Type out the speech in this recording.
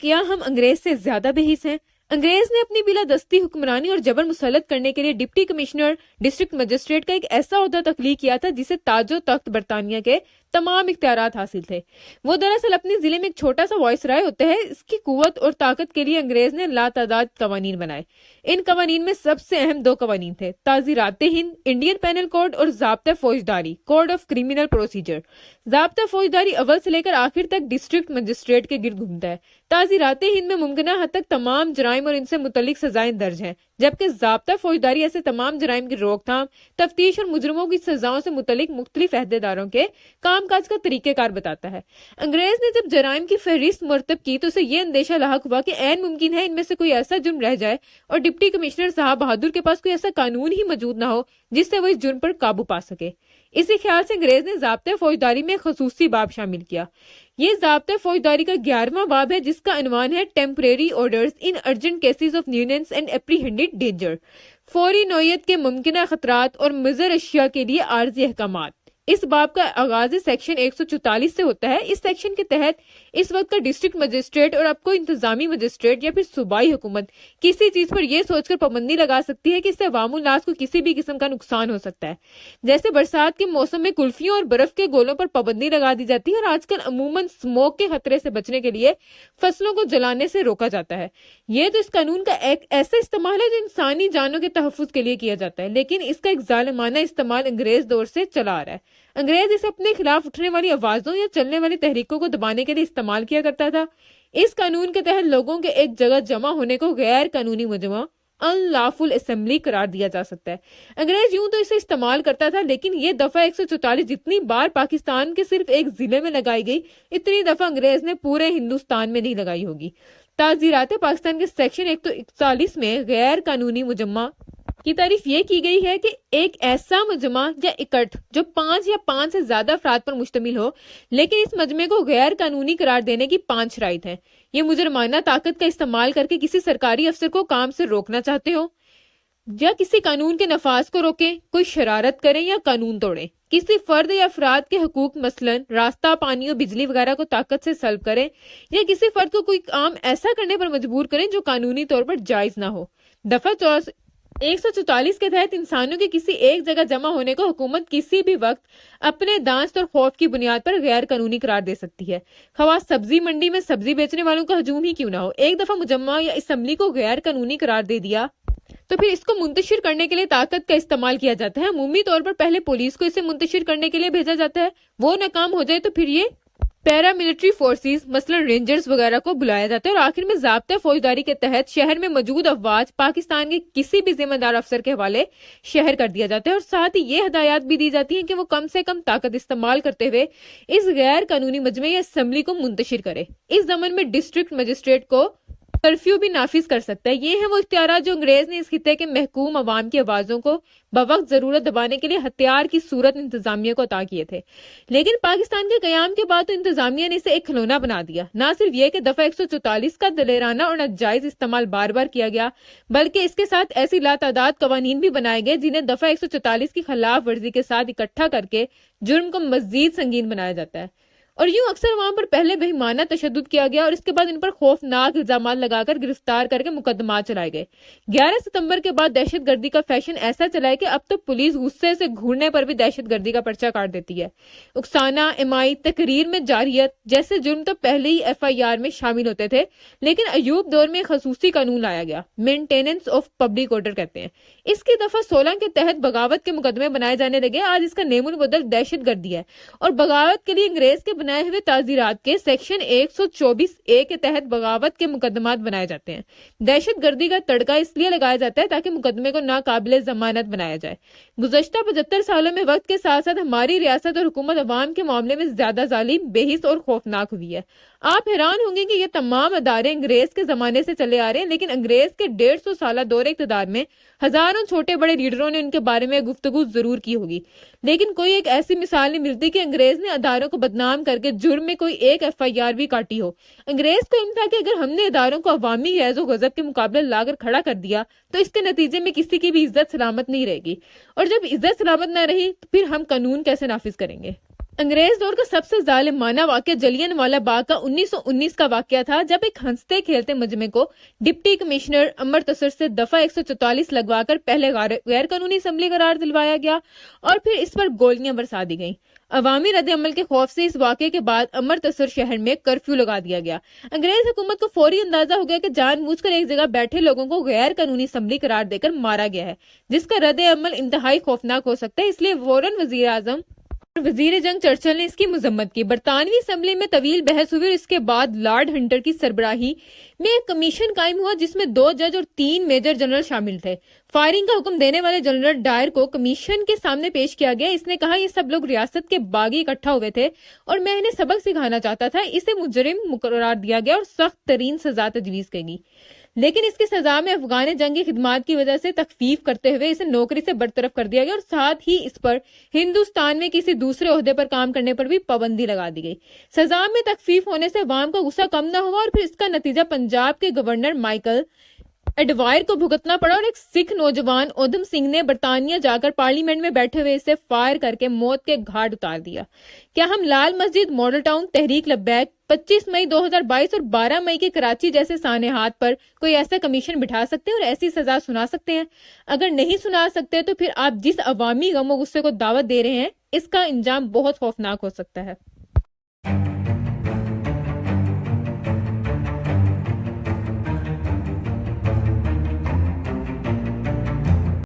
کیا ہم انگریز سے زیادہ بے حس ہیں؟ انگریز نے اپنی بلا دستی حکمرانی اور جبر مسلط کرنے کے لیے ڈپٹی کمشنر ڈسٹرکٹ مجسٹریٹ کا ایک ایسا عہدہ تخلیق کیا تھا جسے تاج و تخت برطانیہ کے تمام اختیارات حاصل تھے۔ وہ دراصل اپنے ضلع میں ایک چھوٹا سا وائس رائے ہوتے ہیں۔ اس کی قوت اور طاقت کے لیے انگریز نے لاتعداد قوانین بنائے۔ ان قوانین میں سب سے اہم دو قوانین تھے: تعزیرات ہند انڈین پینل کوڈ اور ضابطۂ فوجداری کوڈ آف کریمنل پروسیجر۔ ضابطۂ فوجداری اول سے لے کر آخر تک ڈسٹرکٹ مجسٹریٹ کے گرد گھومتا ہے۔ تعزیرات ہند میں ممکنہ حد تک تمام جرائم اور ان سے متعلق سزائیں درج ہیں، جبکہ ضابطہ فوجداری ایسے تمام جرائم کی روک تھام، تفتیش اور مجرموں کی سزاؤں سے متعلق مختلف عہدیداروں کے کام کاج کا طریقہ کار بتاتا ہے۔ انگریز نے جب جرائم کی فہرست مرتب کی تو اسے یہ اندیشہ لاحق ہوا کہ عین ممکن ہے ان میں سے کوئی ایسا جرم رہ جائے اور ڈپٹی کمشنر صاحب بہادر کے پاس کوئی ایسا قانون ہی موجود نہ ہو جس سے وہ اس جرم پر قابو پا سکے۔ اسی خیال سے انگریز نے ضابطۂ فوجداری میں خصوصی باب شامل کیا۔ یہ ضابطۂ فوجداری کا 11واں باب ہے، جس کا عنوان ہے temporary orders in urgent cases of nuisance and apprehended danger, فوری نوعیت کے ممکنہ خطرات اور مضر اشیاء کے لیے عارضی احکامات۔ اس باب کا آغاز سیکشن 144 سے ہوتا ہے۔ اس سیکشن کے تحت اس وقت کا ڈسٹرکٹ مجسٹریٹ اور اب کوئی انتظامی مجسٹریٹ یا پھر صوبائی حکومت کسی چیز پر یہ سوچ کر پابندی لگا سکتی ہے کہ اس سے عوام الناس کو کسی بھی قسم کا نقصان ہو سکتا ہے۔ جیسے برسات کے موسم میں کلفیوں اور برف کے گولوں پر پابندی لگا دی جاتی ہے، اور آج کل عموماً اسموک کے خطرے سے بچنے کے لیے فصلوں کو جلانے سے روکا جاتا ہے۔ یہ تو اس قانون کا ایک ایسا استعمال ہے جو انسانی جانوں کے تحفظ کے لیے کیا جاتا ہے، لیکن اس کا ایک ظالمانہ استعمال انگریز دور سے چلا آ رہا ہے۔ انگریز اسے اپنے خلاف اٹھنے والی آوازوں یا چلنے والی تحریکوں کو دبانے کے لیے استعمال کیا کرتا تھا۔ اس قانون کے تحت لوگوں کے ایک جگہ جمع ہونے کو غیر قانونی مجمع unlawful assembly قرار دیا جا سکتا ہے۔ انگریز یوں تو اسے استعمال کرتا تھا، لیکن یہ دفعہ 144 جتنی بار پاکستان کے صرف ایک ضلع میں لگائی گئی، اتنی دفعہ انگریز نے پورے ہندوستان میں نہیں لگائی ہوگی۔ تعزیرات پاکستان کے سیکشن 141 میں غیر قانونی مجمع کی تعریف یہ کی گئی ہے کہ ایک ایسا مجمع یا اکٹھ جو 5 یا 5 سے زیادہ افراد پر مشتمل ہو، لیکن اس مجمع کو غیر قانونی قرار دینے کی 5 شرائط ہیں۔ یہ مجرمانہ طاقت کا استعمال کر کے کسی سرکاری افسر کو کام سے روکنا چاہتے ہو، یا کسی قانون کے نفاذ کو روکیں، کوئی شرارت کریں یا قانون توڑیں، کسی فرد یا افراد کے حقوق مثلاً راستہ، پانی اور بجلی وغیرہ کو طاقت سے سلب کریں، یا کسی فرد کو کوئی کام ایسا کرنے پر مجبور کریں جو قانونی طور پر جائز نہ ہو۔ دفعہ 144 کے تحت انسانوں کے کسی ایک جگہ جمع ہونے کو حکومت کسی بھی وقت اپنے دانست اور خوف کی بنیاد پر غیر قانونی قرار دے سکتی ہے، خواہ سبزی منڈی میں سبزی بیچنے والوں کا ہجوم ہی کیوں نہ ہو۔ ایک دفعہ مجمع یا اسمبلی کو غیر قانونی قرار دے دیا تو پھر اس کو منتشر کرنے کے لیے طاقت کا استعمال کیا جاتا ہے۔ عمومی طور پر پہلے پولیس کو اسے منتشر کرنے کے لیے بھیجا جاتا ہے، وہ ناکام ہو جائے تو پھر یہ پیراملٹری فورسز مثلا رینجرز وغیرہ کو بلایا جاتا ہے، اور آخر میں ضابطۂ فوجداری کے تحت شہر میں موجود افواج پاکستان کے کسی بھی ذمہ دار افسر کے حوالے شہر کر دیا جاتا ہے، اور ساتھ ہی یہ ہدایات بھی دی جاتی ہیں کہ وہ کم سے کم طاقت استعمال کرتے ہوئے اس غیر قانونی مجمع یا اسمبلی کو منتشر کرے۔ اس ضمن میں ڈسٹرکٹ مجسٹریٹ کو کرفیو بھی نافذ کر سکتا ہے۔ یہ ہیں وہ اختیارات جو انگریز نے اس خطے کے محکوم عوام کی آوازوں کو بوقت ضرورت دبانے کے لیے ہتھیار کی صورت انتظامیہ کو عطا کیے تھے۔ لیکن پاکستان کے قیام کے بعد تو انتظامیہ نے اسے ایک کھلونا بنا دیا۔ نہ صرف یہ کہ دفعہ 144 کا دلیرانہ اور ناجائز استعمال بار بار کیا گیا، بلکہ اس کے ساتھ ایسی لاتعداد قوانین بھی بنائے گئے جنہیں دفعہ 144 کی خلاف ورزی کے ساتھ اکٹھا کر کے جرم کو مزید سنگین بنایا جاتا ہے۔ اور یوں اکثر وہاں پر پہلے بہیمانہ تشدد کیا گیا اور اس کے بعد ان پر خوفناک الزامات لگا کر گرفتار کر کے مقدمات چلائے گئے۔ 11 ستمبر کے بعد دہشت گردی کا فیشن ایسا چلا ہے کہ اب تو پولیس غصے سے گھورنے پر بھی دہشت گردی کا پرچہ کاٹ دیتی ہے۔ اکسانہ، امائی، تقریر میں جارحیت جیسے جرم تو پہلے ہی FIR میں شامل ہوتے تھے، لیکن ایوب دور میں خصوصی قانون لایا گیا، مینٹیننس آف پبلک آرڈر کہتے ہیں۔ اس کی دفعہ 16 کے تحت بغاوت کے مقدمے بنائے جانے لگے۔ آج اس کا نیم البدل دہشت گردی ہے، اور بغاوت کے لیے انگریز کے بنائے ہوئے تعزیرات کے سیکشن 124A کے تحت بغاوت کے مقدمات بنائے جاتے ہیں۔ دہشت گردی کا تڑکا اس لیے لگایا جاتا ہے تاکہ مقدمے کو ناقابل ضمانت بنایا جائے۔ گزشتہ 75 سالوں میں وقت کے ساتھ ساتھ ہماری ریاست اور حکومت عوام کے معاملے میں زیادہ ظالم، بے حس اور خوفناک ہوئی ہے۔ آپ حیران ہوں گے کہ یہ تمام ادارے انگریز کے زمانے سے چلے آ رہے ہیں، لیکن انگریز کے 150 سالہ دور اقتدار میں ہزاروں چھوٹے بڑے لیڈروں نے ان کے بارے میں گفتگو ضرور کی ہوگی، لیکن کوئی ایک ایسی مثال نہیں ملتی کہ انگریز نے اداروں کو بدنام کر کے جرم میں کوئی ایک FIR بھی کاٹی ہو۔ انگریز کو علم تھا کہ اگر ہم نے اداروں کو عوامی غیظ و غضب کے مقابلے لا کر کھڑا کر دیا تو اس کے نتیجے میں کسی کی بھی عزت سلامت نہیں رہے گی، اور جب عزت سلامت نہ رہی تو پھر ہم قانون کیسے نافذ کریں گے۔ انگریز دور کا سب سے ظالمانہ واقعہ جلین والا باغ کا 1919 کا واقعہ تھا، جب ایک ہنستے کھیلتے مجمع کو ڈپٹی کمشنر امرتسر سے دفعہ 144 لگوا کر پہلے غیر قانونی اسمبلی قرار دلوایا گیا اور پھر اس پر گولیاں برسا دی گئیں۔ عوامی رد عمل کے خوف سے اس واقعے کے بعد امرتسر شہر میں کرفیو لگا دیا گیا۔ انگریز حکومت کو فوری اندازہ ہو گیا کہ جان بوجھ کر ایک جگہ بیٹھے لوگوں کو غیر قانونی اسمبلی قرار دے کر مارا گیا ہے، جس کا رد عمل انتہائی خوفناک ہو سکتا ہے، اس لیے فوراً وزیر اعظم وزیر جنگ چرچل نے اس کی مذمت کی۔ برطانوی اسمبلی میں طویل بحث ہوئی اور اس کے بعد لارڈ ہنٹر کی سربراہی میں ایک کمیشن قائم ہوا جس میں 2 جج اور 3 میجر جنرل شامل تھے۔ فائرنگ کا حکم دینے والے جنرل ڈائر کو کمیشن کے سامنے پیش کیا گیا۔ اس نے کہا یہ سب لوگ ریاست کے باغی اکٹھا ہوئے تھے اور میں انہیں سبق سکھانا چاہتا تھا۔ اسے مجرم قرار دیا گیا اور سخت ترین سزا تجویز کی گئی، لیکن اس کی سزا میں افغان جنگ کی خدمات کی وجہ سے تخفیف کرتے ہوئے اسے نوکری سے برطرف کر دیا گیا اور ساتھ ہی اس پر ہندوستان میں کسی دوسرے عہدے پر کام کرنے پر بھی پابندی لگا دی گئی۔ سزا میں تخفیف ہونے سے عوام کا غصہ کم نہ ہوا اور پھر اس کا نتیجہ پنجاب کے گورنر مائیکل ایڈوائر کو بھگتنا پڑا اور ایک سکھ نوجوان اودھم سنگھ نے برطانیہ جا کر پارلیمنٹ میں بیٹھے ہوئے اسے فائر کر کے موت کے گھاٹ اتار دیا۔ کیا ہم لال مسجد، ماڈل ٹاؤن، تحریک لبیک، 25 مئی 2022 اور 12 مئی کے کراچی جیسے سانحات پر کوئی ایسا کمیشن بٹھا سکتے ہیں اور ایسی سزا سنا سکتے ہیں؟ اگر نہیں سنا سکتے تو پھر آپ جس عوامی غم و غصے کو دعوت دے رہے ہیں اس کا انجام بہت خوفناک ہو سکتا ہے۔